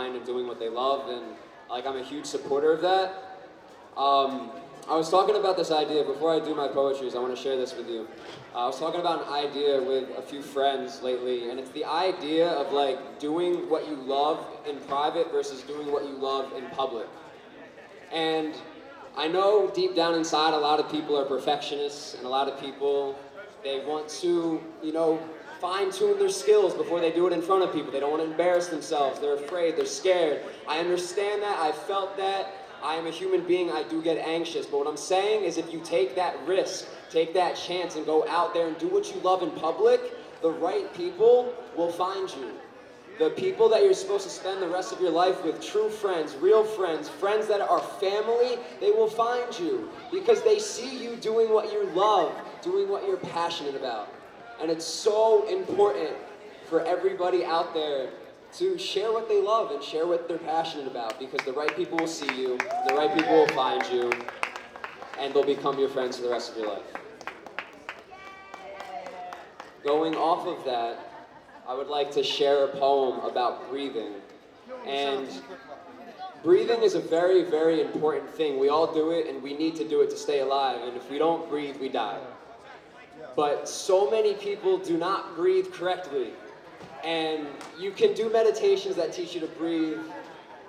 and doing what they love, and like I'm a huge supporter of that. I was talking about this idea before I do my poetries. I want to share this with you. I was talking about an idea with a few friends lately, and it's the idea of like doing what you love in private versus doing what you love in public. And I know deep down inside a lot of people are perfectionists, and a lot of people, they want to, fine-tune their skills before they do it in front of people. They don't want to embarrass themselves. They're afraid. They're scared. I understand that. I felt that. I am a human being. I do get anxious. But what I'm saying is if you take that risk, take that chance, and go out there and do what you love in public, the right people will find you. The people that you're supposed to spend the rest of your life with, true friends, real friends, friends that are family, they will find you because they see you doing what you love, doing what you're passionate about. And it's so important for everybody out there to share what they love and share what they're passionate about, because the right people will see you, the right people will find you, and they'll become your friends for the rest of your life. Going off of that, I would like to share a poem about breathing. And breathing is a very, very important thing. We all do it, and we need to do it to stay alive. And if we don't breathe, we die. But so many people do not breathe correctly. And you can do meditations that teach you to breathe,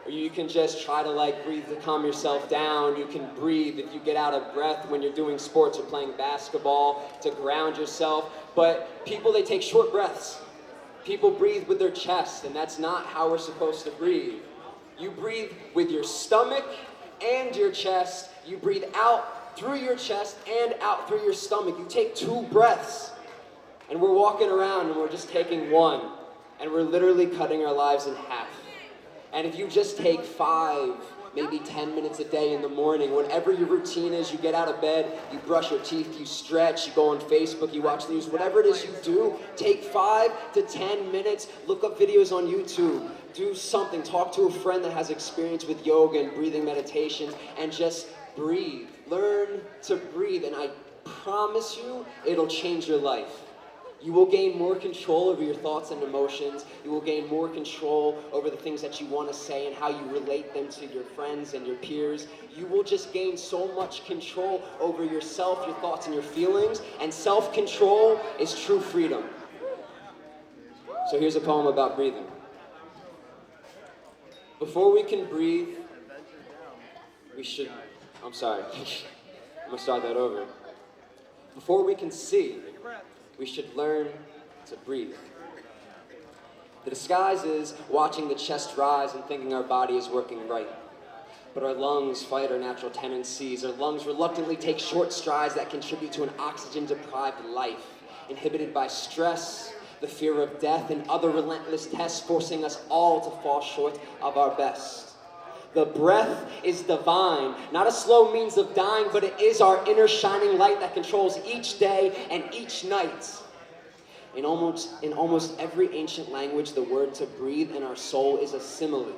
or you can just try to breathe to calm yourself down. You can breathe if you get out of breath when you're doing sports or playing basketball to ground yourself. But people, they take short breaths. People breathe with their chest, and that's not how we're supposed to breathe. You breathe with your stomach and your chest. You breathe out through your chest and out through your stomach. You take 2 breaths, and we're walking around and we're just taking 1, and we're literally cutting our lives in half. And if you just take 5, maybe 10 minutes a day in the morning, whatever your routine is, you get out of bed, you brush your teeth, you stretch, you go on Facebook, you watch the news, whatever it is you do, take 5 to 10 minutes, look up videos on YouTube, do something, talk to a friend that has experience with yoga and breathing meditation, and just breathe. Learn to breathe, and I promise you, it'll change your life. You will gain more control over your thoughts and emotions. You will gain more control over the things that you want to say and how you relate them to your friends and your peers. You will just gain so much control over yourself, your thoughts, and your feelings. And self-control is true freedom. So here's a poem about breathing. Before we can breathe, we should... I'm sorry. I'm going to start that over. Before we can see, we should learn to breathe. The disguise is watching the chest rise and thinking our body is working right. But our lungs fight our natural tendencies. Our lungs reluctantly take short strides that contribute to an oxygen-deprived life, inhibited by stress, the fear of death, and other relentless tests, forcing us all to fall short of our best. The breath is divine, not a slow means of dying, but it is our inner shining light that controls each day and each night. In almost every ancient language, the word to breathe in our soul is a simile.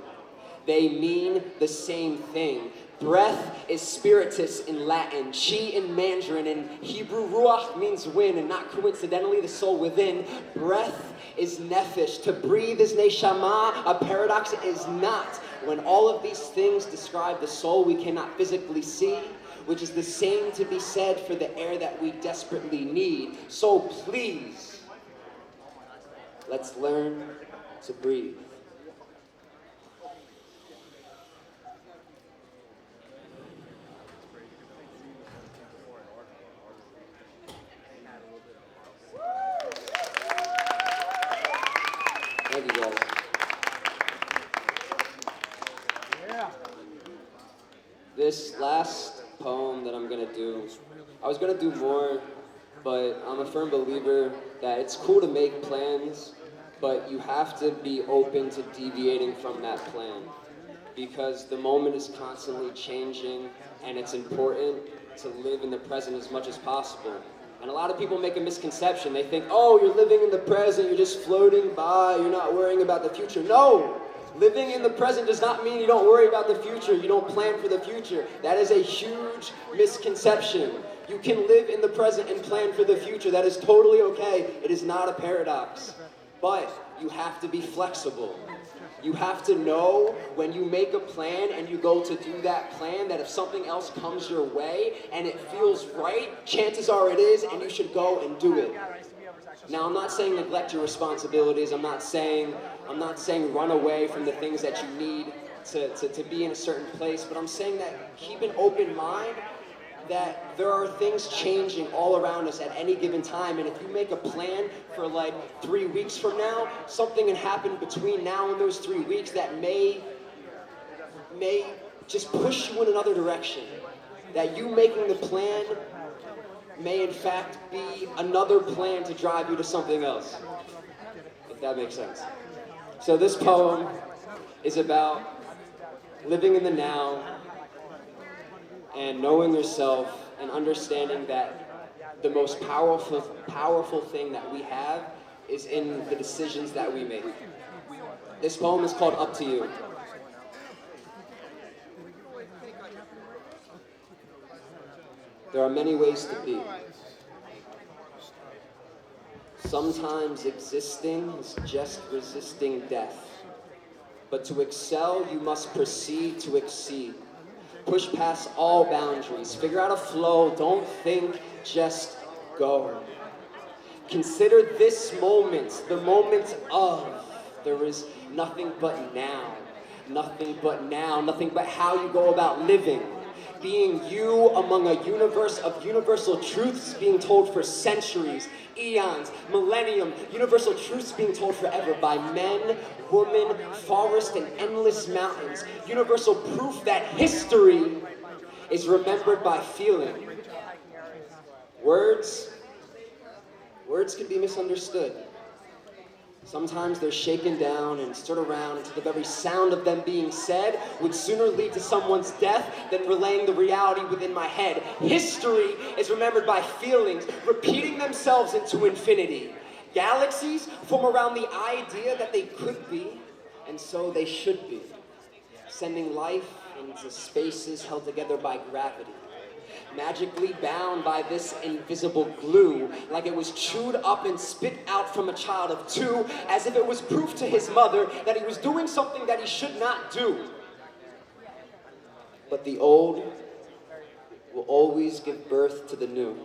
They mean the same thing. Breath is spiritus in Latin, chi in Mandarin, and Hebrew ruach means wind, and not coincidentally the soul within. Breath is nephesh. To breathe is neshama. A paradox is not. When all of these things describe the soul we cannot physically see, which is the same to be said for the air that we desperately need. So please, let's learn to breathe. Thank you, guys. This last poem that I'm going to do, I was going to do more, but I'm a firm believer that it's cool to make plans, but you have to be open to deviating from that plan, because the moment is constantly changing, and it's important to live in the present as much as possible. And a lot of people make a misconception. They think, oh, you're living in the present, you're just floating by, you're not worrying about the future. No! Living in the present does not mean you don't worry about the future, you don't plan for the future. That is a huge misconception. You can live in the present and plan for the future. That is totally okay. It is not a paradox. But you have to be flexible. You have to know when you make a plan and you go to do that plan that if something else comes your way and it feels right, chances are it is, and you should go and do it. Now, I'm not saying neglect your responsibilities. I'm not saying run away from the things that you need to be in a certain place, but I'm saying that keep an open mind that there are things changing all around us at any given time, and if you make a plan for like 3 weeks from now, something can happen between now and those 3 weeks that may just push you in another direction. That you making the plan may in fact be another plan to drive you to something else, if that makes sense. So this poem is about living in the now, and knowing yourself and understanding that the most powerful thing that we have is in the decisions that we make. This poem is called Up to You. There are many ways to be. Sometimes existing is just resisting death. But to excel, you must proceed to exceed. Push past all boundaries. Figure out a flow. Don't think, just go. Consider this moment, the moment of. There is nothing but now. Nothing but now. Nothing but how you go about living. Being you among a universe of universal truths being told for centuries, eons, millennium, universal truths being told forever by men, women, forest, and endless mountains. Universal proof that history is remembered by feeling. Words can be misunderstood. Sometimes they're shaken down and stirred around until the very sound of them being said would sooner lead to someone's death than relaying the reality within my head. History is remembered by feelings, repeating themselves into infinity. Galaxies form around the idea that they could be, and so they should be, sending life into spaces held together by gravity. Magically bound by this invisible glue, like it was chewed up and spit out from a child of 2, as if it was proof to his mother that he was doing something that he should not do. But the old will always give birth to the new,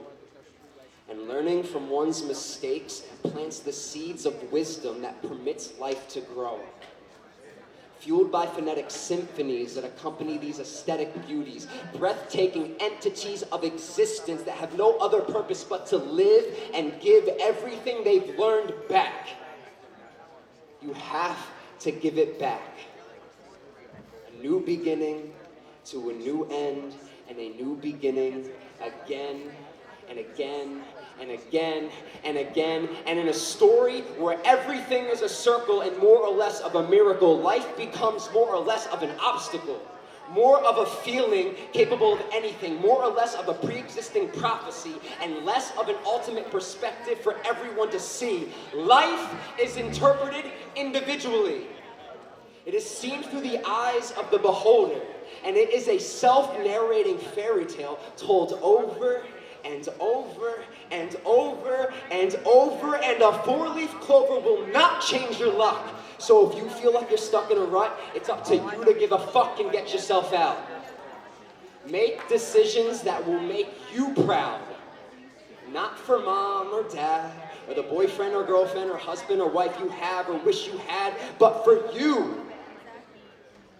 and learning from one's mistakes plants the seeds of wisdom that permits life to grow. Fueled by phonetic symphonies that accompany these aesthetic beauties, breathtaking entities of existence that have no other purpose but to live and give everything they've learned back. You have to give it back. A new beginning to a new end, and a new beginning again and again and again and again, and in a story where everything is a circle and more or less of a miracle, life becomes more or less of an obstacle, more of a feeling capable of anything, more or less of a pre-existing prophecy, and less of an ultimate perspective for everyone to see. Life is interpreted individually. It is seen through the eyes of the beholder, and it is a self-narrating fairy tale told over and over and over and over, and a 4-leaf clover will not change your luck. So if you feel like you're stuck in a rut, it's up to you to give a fuck and get yourself out. Make decisions that will make you proud. Not for mom or dad, or the boyfriend or girlfriend or husband or wife you have or wish you had, but for you.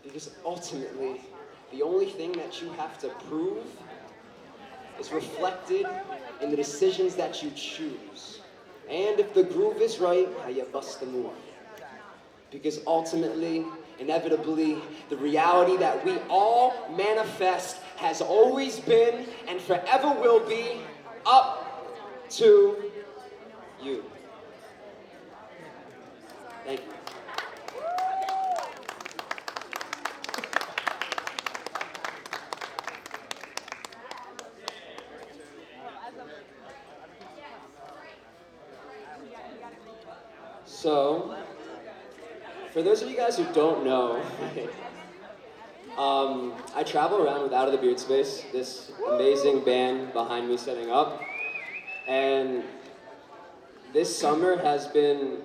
Because ultimately, the only thing that you have to prove is reflected in the decisions that you choose. And if the groove is right, how you bust the move. Because ultimately, inevitably, the reality that we all manifest has always been and forever will be up to you. Thank you. So, for those of you guys who don't know, I travel around with Out of the Beard Space, this amazing band behind me setting up, and this summer has been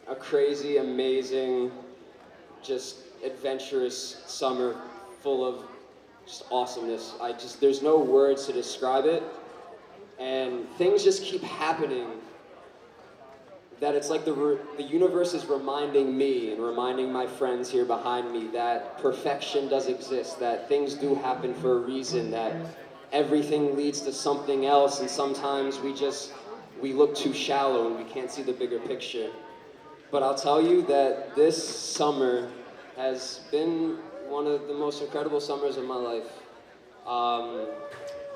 a crazy, amazing just adventurous summer full of just awesomeness. There's no words to describe it. And things just keep happening that it's like the universe is reminding me and reminding my friends here behind me that perfection does exist, that things do happen for a reason, that everything leads to something else, and sometimes we look too shallow and we can't see the bigger picture. But I'll tell you that this summer has been one of the most incredible summers of my life.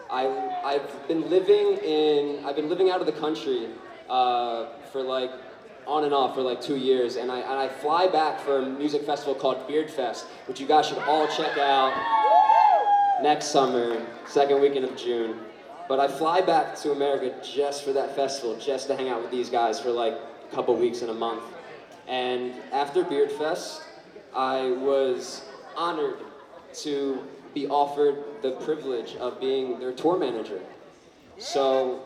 I've been living out of the country for like on and off for like 2 years, and I fly back for a music festival called Beard Fest, which you guys should all check out next summer, second weekend of June. But I fly back to America just for that festival, just to hang out with these guys for like a couple weeks in a month. And after Beard Fest, I was honored to be offered the privilege of being their tour manager. So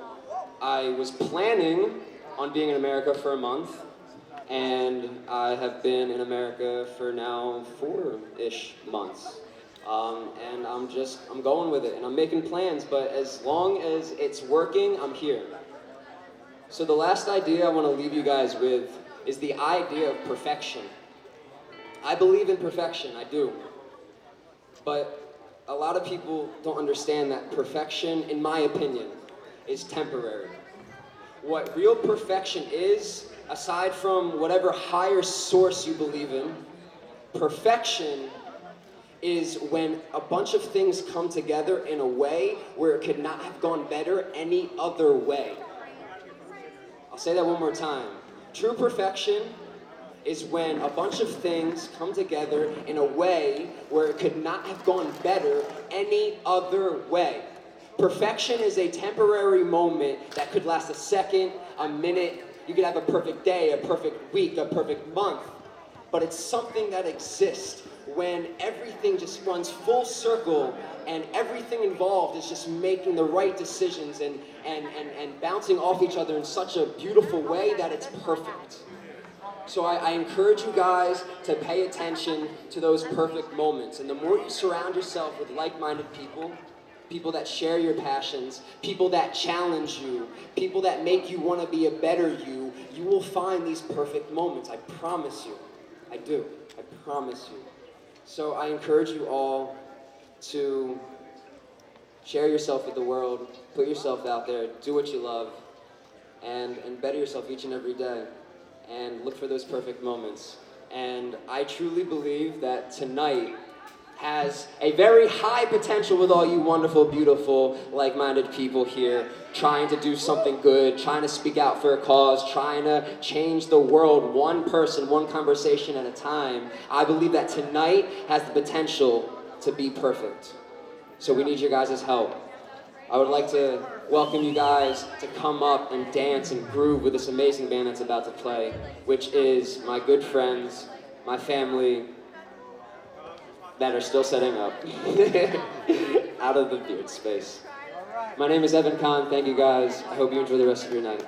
I was planning on being in America for a month, and I have been in America for now 4-ish months. And I'm going with it, and I'm making plans, but as long as it's working, I'm here. So the last idea I want to leave you guys with is the idea of perfection. I believe in perfection, I do. But a lot of people don't understand that perfection, in my opinion, is temporary. What real perfection is, aside from whatever higher source you believe in, perfection is when a bunch of things come together in a way where it could not have gone better any other way. I'll say that one more time. True perfection is when a bunch of things come together in a way where it could not have gone better any other way. Perfection is a temporary moment that could last a second, a minute. You could have a perfect day, a perfect week, a perfect month. But it's something that exists when everything just runs full circle and everything involved is just making the right decisions and bouncing off each other in such a beautiful way that it's perfect. So I encourage you guys to pay attention to those perfect moments. And the more you surround yourself with like-minded people, people that share your passions, people that challenge you, people that make you want to be a better you, you will find these perfect moments. I promise you. I do. I promise you. So I encourage you all to share yourself with the world, put yourself out there, do what you love, and better yourself each and every day, and look for those perfect moments. And I truly believe that tonight has a very high potential with all you wonderful, beautiful, like-minded people here, trying to do something good, trying to speak out for a cause, trying to change the world one person, one conversation at a time. I believe that tonight has the potential to be perfect. So we need your guys' help. I would like to welcome you guys to come up and dance and groove with this amazing band that's about to play, which is my good friends, my family, that are still setting up out of the beard space. My name is Evan Cohn. Thank you guys. I hope you enjoy the rest of your night.